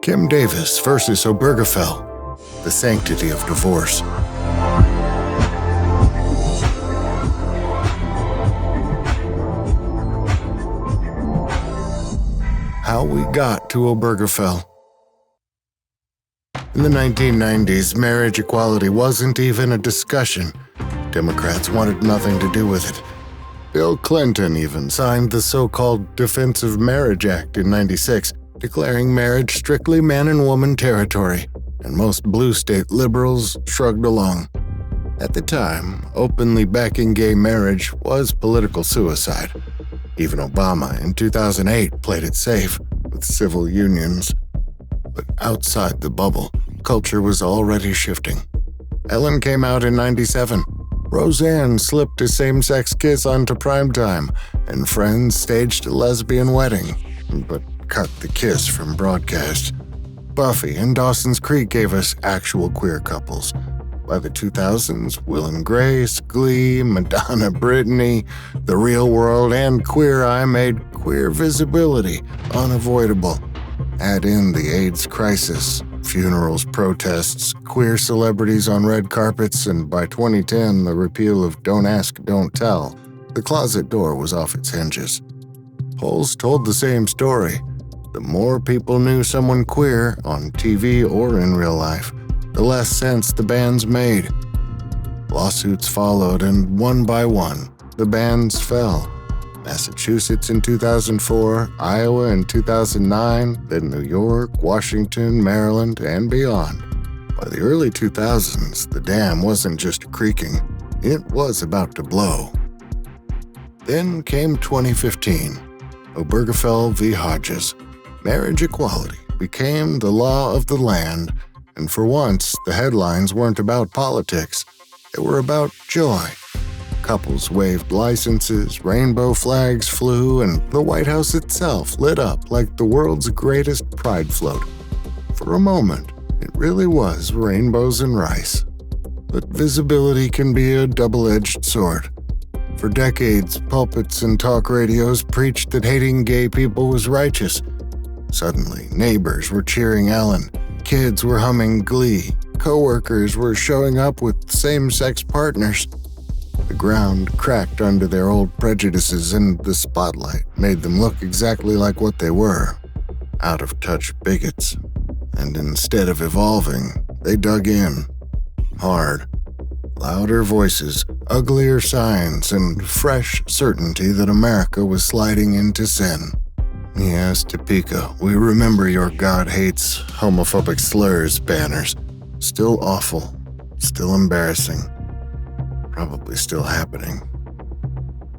Kim Davis versus Obergefell, the sanctity of divorce. How we got to Obergefell. In the 1990s, marriage equality wasn't even a discussion. Democrats wanted nothing to do with it. Bill Clinton even signed the so-called Defensive Marriage Act in '96, declaring marriage strictly man and woman territory, and most blue state liberals shrugged along. At the time, openly backing gay marriage was political suicide. Even Obama in 2008 played it safe with civil unions. But outside the bubble, culture was already shifting. Ellen came out in '97. Roseanne slipped a same-sex kiss onto primetime, and Friends staged a lesbian wedding, but cut the kiss from broadcast. Buffy and Dawson's Creek gave us actual queer couples. By the 2000s, Will and Grace, Glee, Madonna, Britney, The Real World, and Queer Eye made queer visibility unavoidable. Add in the AIDS crisis, funerals, protests, queer celebrities on red carpets, and by 2010, the repeal of Don't Ask, Don't Tell. The closet door was off its hinges. Polls told the same story. The more people knew someone queer, on TV or in real life, the less sense the bands made. Lawsuits followed, and one by one, the bands fell. Massachusetts in 2004, Iowa in 2009, then New York, Washington, Maryland, and beyond. By the early 2000s, the dam wasn't just creaking, it was about to blow. Then came 2015, Obergefell v. Hodges. Marriage equality became the law of the land, and for once, the headlines weren't about politics. They were about joy. Couples waved licenses, rainbow flags flew, and the White House itself lit up like the world's greatest pride float. For a moment, it really was rainbows and rice. But visibility can be a double-edged sword. For decades, pulpits and talk radios preached that hating gay people was righteous. Suddenly, neighbors were cheering Ellen, kids were humming Glee, coworkers were showing up with same-sex partners. The ground cracked under their old prejudices, and the spotlight made them look exactly like what they were, out-of-touch bigots. And instead of evolving, they dug in, hard. Louder voices, uglier signs, and fresh certainty that America was sliding into sin. Yes, Topeka, we remember your God hates homophobic slurs banners. Still awful, still embarrassing. Probably still happening.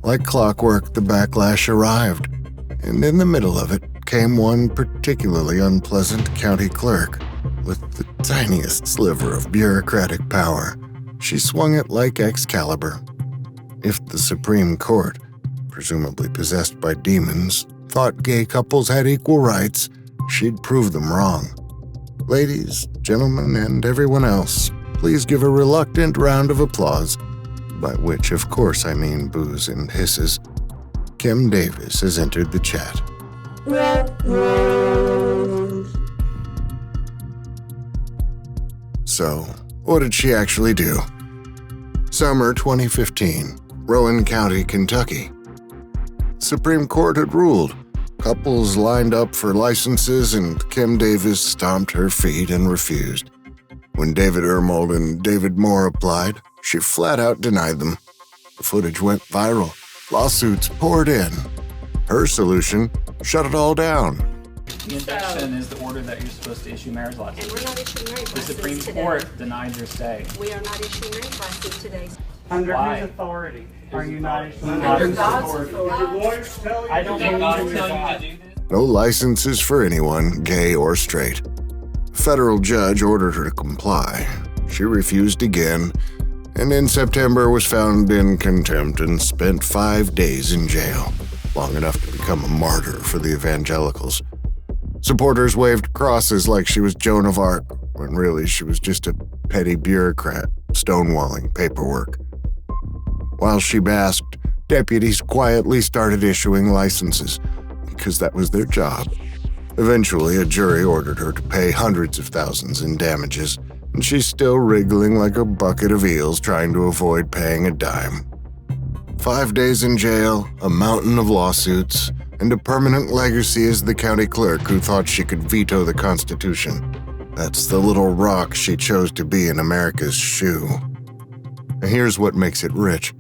Like clockwork, the backlash arrived, and in the middle of it came one particularly unpleasant county clerk with the tiniest sliver of bureaucratic power. She swung it like Excalibur. If the Supreme Court, presumably possessed by demons, thought gay couples had equal rights, she'd prove them wrong. Ladies, gentlemen, and everyone else, please give a reluctant round of applause, by which, of course, I mean boos and hisses. Kim Davis has entered the chat. So, what did she actually do? Summer 2015, Rowan County, Kentucky. Supreme Court had ruled. Couples lined up for licenses, and Kim Davis stomped her feet and refused. When David Ermold and David Moore applied, she flat out denied them. The footage went viral. Lawsuits poured in. Her solution, shut it all down. The injunction is the order that you're supposed to issue marriage license. And we're not issuing marriage The license Supreme today. Court denied your stay. We are not issuing marriage license today. Under Why? whose authority are you not issuing Under license? God's authority. I don't Did believe God in tell God. you to do this? No licenses for anyone, gay or straight. A federal judge ordered her to comply. She refused again, and in September was found in contempt and spent 5 days in jail, long enough to become a martyr for the evangelicals. Supporters waved crosses like she was Joan of Arc, when really she was just a petty bureaucrat stonewalling paperwork. While she basked, deputies quietly started issuing licenses, because that was their job. Eventually, a jury ordered her to pay hundreds of thousands in damages, and she's still wriggling like a bucket of eels trying to avoid paying a dime. 5 days in jail, a mountain of lawsuits, and a permanent legacy as the county clerk who thought she could veto the Constitution. That's the little rock she chose to be in America's shoe. And here's what makes it rich.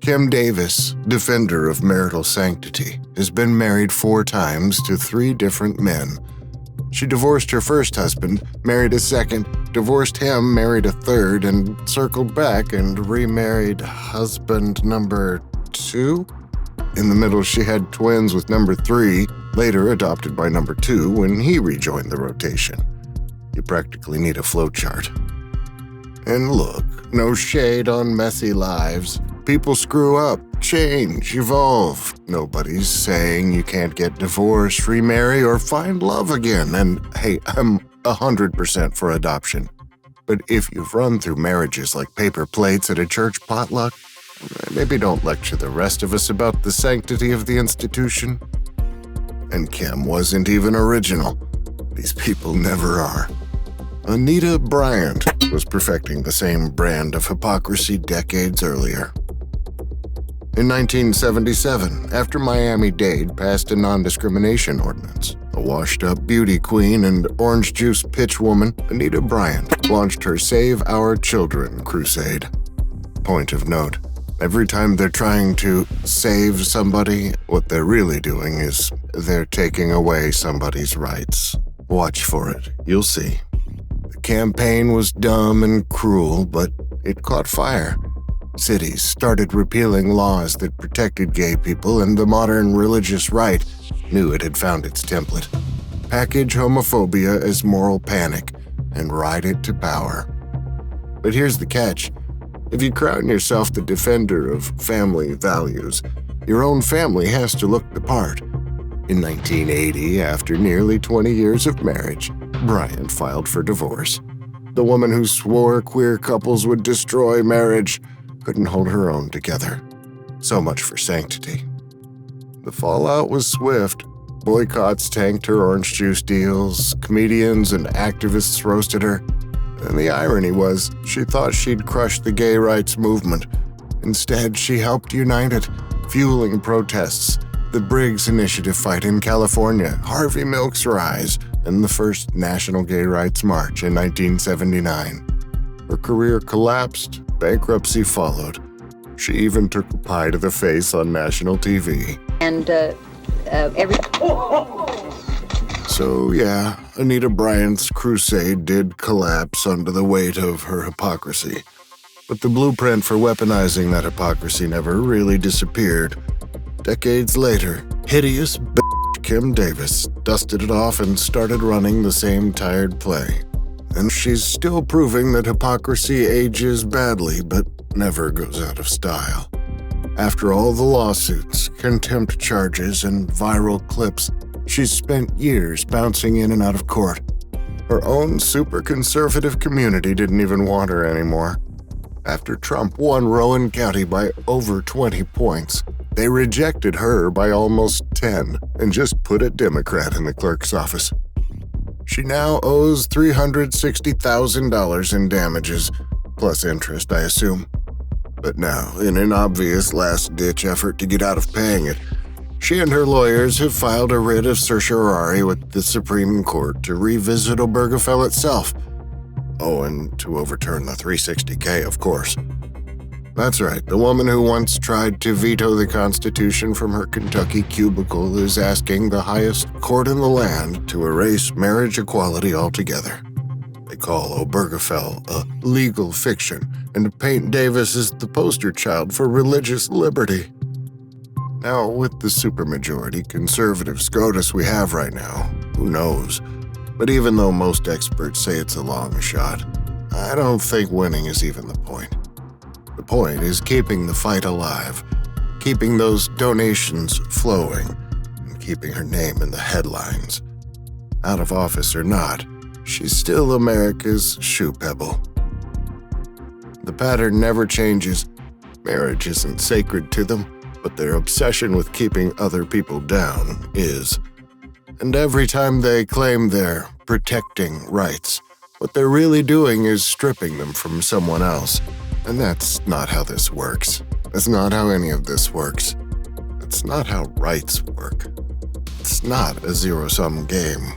Kim Davis, defender of marital sanctity, has been married 4 times to 3 different men. She divorced her first husband, married a second, divorced him, married a third, and circled back and remarried husband number 2? In the middle, she had twins with number 3, later adopted by number 2 when he rejoined the rotation. You practically need a flowchart. And look, no shade on messy lives. People screw up, change, evolve. Nobody's saying you can't get divorced, remarry, or find love again. And hey, I'm 100% for adoption. But if you've run through marriages like paper plates at a church potluck, maybe don't lecture the rest of us about the sanctity of the institution. And Kim wasn't even original. These people never are. Anita Bryant was perfecting the same brand of hypocrisy decades earlier. In 1977, after Miami-Dade passed a non-discrimination ordinance, a washed-up beauty queen and orange juice pitch woman, Anita Bryant launched her Save Our Children crusade. Point of note, every time they're trying to save somebody, what they're really doing is they're taking away somebody's rights. Watch for it, you'll see. The campaign was dumb and cruel, but it caught fire. Cities started repealing laws that protected gay people, and the modern religious right knew it had found its template. Package homophobia as moral panic and ride it to power. But here's the catch. If you crown yourself the defender of family values, your own family has to look the part. In 1980, after nearly 20 years of marriage, Bryant filed for divorce. The woman who swore queer couples would destroy marriage couldn't hold her own together. So much for sanctity. The fallout was swift. Boycotts tanked her orange juice deals, comedians and activists roasted her. And the irony was, she thought she'd crushed the gay rights movement. Instead, she helped unite it, fueling protests, the Briggs Initiative fight in California, Harvey Milk's rise, and the first National Gay Rights March in 1979. Her career collapsed, bankruptcy followed. She even took a pie to the face on national TV. So yeah, Anita Bryant's crusade did collapse under the weight of her hypocrisy. But the blueprint for weaponizing that hypocrisy never really disappeared. Decades later, hideous Kim Davis dusted it off and started running the same tired play. And she's still proving that hypocrisy ages badly, but never goes out of style. After all the lawsuits, contempt charges, and viral clips, she's spent years bouncing in and out of court. Her own super conservative community didn't even want her anymore. After Trump won Rowan County by over 20 points, they rejected her by almost 10 and just put a Democrat in the clerk's office. She now owes $360,000 in damages, plus interest, I assume. But now, in an obvious last-ditch effort to get out of paying it, she and her lawyers have filed a writ of certiorari with the Supreme Court to revisit Obergefell itself. Oh, and to overturn the 360K, of course. That's right, the woman who once tried to veto the Constitution from her Kentucky cubicle is asking the highest court in the land to erase marriage equality altogether. They call Obergefell a legal fiction and paint Davis as the poster child for religious liberty. Now, with the supermajority conservative SCOTUS we have right now, who knows? But even though most experts say it's a long shot, I don't think winning is even the point. The point is keeping the fight alive, keeping those donations flowing, and keeping her name in the headlines. Out of office or not, she's still America's shoe pebble. The pattern never changes. Marriage isn't sacred to them, but their obsession with keeping other people down is. And every time they claim they're protecting rights, what they're really doing is stripping them from someone else. And that's not how this works. That's not how any of this works. It's not how rights work. It's not a zero-sum game.